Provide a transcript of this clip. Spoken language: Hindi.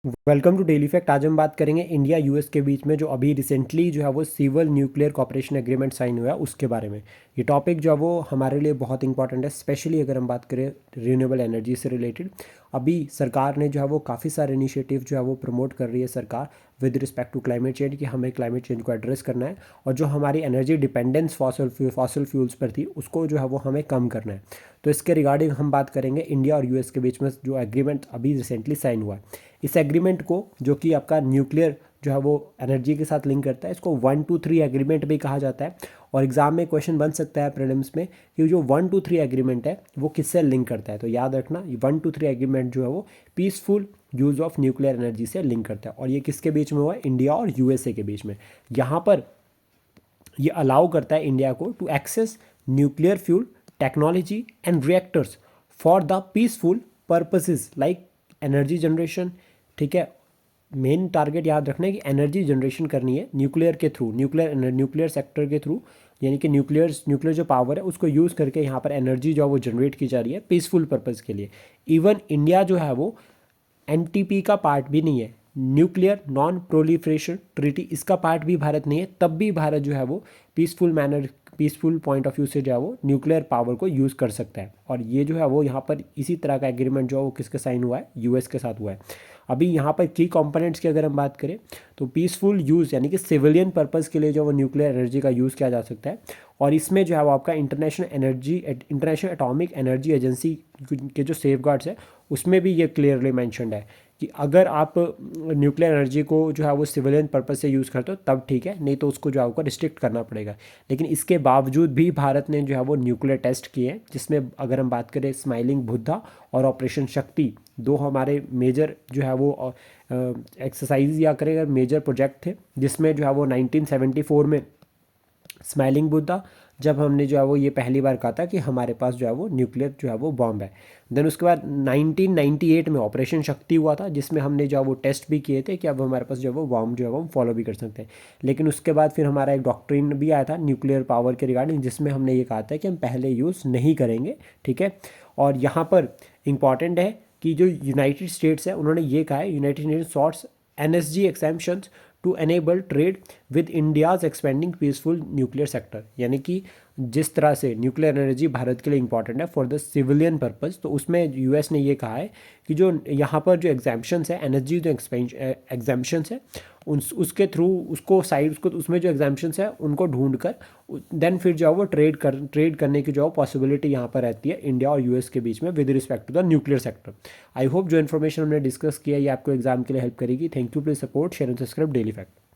Welcome to daily fact. आज हम बात करेंगे इंडिया यूएस के बीच में जो अभी रिसेंटली जो है वो civil nuclear cooperation agreement sign हुआ है उसके बारे में। ये टॉपिक जो है वो हमारे लिए बहुत इंपॉर्टेंट है, स्पेशली अगर हम बात करें रिन्यूएबल एनर्जी से रिलेटेड। अभी सरकार ने जो है वो काफ़ी सारे इनिशिएटिव जो है वो प्रमोट कर रही है सरकार with respect to climate change, कि हमें क्लाइमेट चेंज को एड्रेस करना है और जो हमारी एनर्जी डिपेंडेंस फॉसल फ्यूल्स पर थी उसको जो है वो हमें कम करना है। तो इसके रिगार्डिंग हम बात करेंगे इंडिया और यूएस के बीच में जो एग्रीमेंट अभी रिसेंटली साइन हुआ है। इस एग्रीमेंट को, जो कि आपका न्यूक्लियर जो है वो एनर्जी के साथ लिंक करता है, इसको 123 एग्रीमेंट भी कहा जाता है। और एग्जाम में क्वेश्चन बन सकता है प्रीलिम्स में कि जो 123 एग्रीमेंट है वो किससे लिंक करता है। तो याद रखना, 123 एग्रीमेंट जो है वो peaceful use of nuclear energy से लिंक करता है। और ये किसके बीच में हुआ है? इंडिया और यूएसए के बीच में। यहाँ पर ये अलाउ करता है इंडिया को to access nuclear fuel technology and reactors for the peaceful purposes like energy generation. ठीक है, मेन टारगेट याद रखना है कि एनर्जी जनरेशन करनी है न्यूक्लियर के थ्रू, न्यूक्लियर सेक्टर के थ्रू, यानी कि न्यूक्लियर जो पावर है उसको यूज़ करके यहाँ पर एनर्जी जो है वो जनरेट की जा रही है पीसफुल पर्पज़ के लिए। इवन इंडिया जो है वो एनटीपी का पार्ट भी नहीं है, न्यूक्लियर नॉन प्रोलिफरेशन ट्रीटी, इसका पार्ट भी भारत नहीं है। तब भी भारत जो है वो पीसफुल पॉइंट ऑफ व्यू से जो है वो न्यूक्लियर पावर को यूज़ कर सकता है। और ये जो है वो यहाँ पर इसी तरह का एग्रीमेंट जो है वो किसके साइन हुआ है? यूएस के साथ हुआ है। अभी यहाँ पर की कंपोनेंट्स की अगर हम बात करें तो पीसफुल यूज़ यानी कि सिविलियन पर्पज़ के लिए जो वो न्यूक्लियर एनर्जी का यूज़ किया जा सकता है। और इसमें जो है वो आपका इंटरनेशनल एटॉमिक एनर्जी एजेंसी के जो सेफगार्ड्स है उसमें भी ये क्लियरली मैंशनड है कि अगर आप न्यूक्लियर एनर्जी को जो है वो सिविलियन पर्पज से यूज़ करते हो तब ठीक है, नहीं तो उसको जो है आपको रिस्ट्रिक्ट करना पड़ेगा। लेकिन इसके बावजूद भी भारत ने जो है वो न्यूक्लियर टेस्ट किए हैं, जिसमें अगर हम बात करें स्माइलिंग बुद्धा और ऑपरेशन शक्ति, दो हमारे मेजर जो है वो एक्सरसाइज या करें मेजर प्रोजेक्ट थे, जिसमें जो है वो 1974 में स्माइलिंग बुद्धा, जब हमने जो है वो ये पहली बार कहा था कि हमारे पास जो है वो न्यूक्लियर जो है वो बॉम्ब है। देन उसके बाद 1998 में ऑपरेशन शक्ति हुआ था, जिसमें हमने जो है वो टेस्ट भी किए थे कि अब हमारे पास जो है वो बॉम्ब जो है वो हम फॉलो भी कर सकते हैं। लेकिन उसके बाद फिर हमारा एक डॉक्ट्रिन भी आया था न्यूक्लियर पावर के रिगार्डिंग, जिसमें हमने ये कहा था कि हम पहले यूज़ नहीं करेंगे। ठीक है, और यहाँ पर इम्पॉर्टेंट है कि जो यूनाइटेड स्टेट्स है उन्होंने ये कहा है, United Nation sorts NSG exemptions to enable trade with India's expanding peaceful nuclear sector. यानी कि जिस तरह से न्यूक्लियर एनर्जी भारत के लिए इंपॉर्टेंट है फॉर द सिविलियन पर्पज़, तो उसमें यूएस ने ये कहा है कि जो यहाँ पर जो एग्जाम्पशंस है, एनर्जी जो एग्जाम्पशंस है उसके थ्रू उसको साइड उसको उसमें जो एग्जाम्पशंस है उनको ढूंढ कर देन फिर जो है वो ट्रेड करने की जो है पॉसिबिलिटी यहाँ पर रहती है इंडिया और यूएस के बीच में with respect to the nuclear sector. I hope जो इन्फॉर्मेशन हमने डिस्कस किया ये आपको एग्जाम के लिए हेल्प करेगी। Thank you, please support share and subscribe daily fact.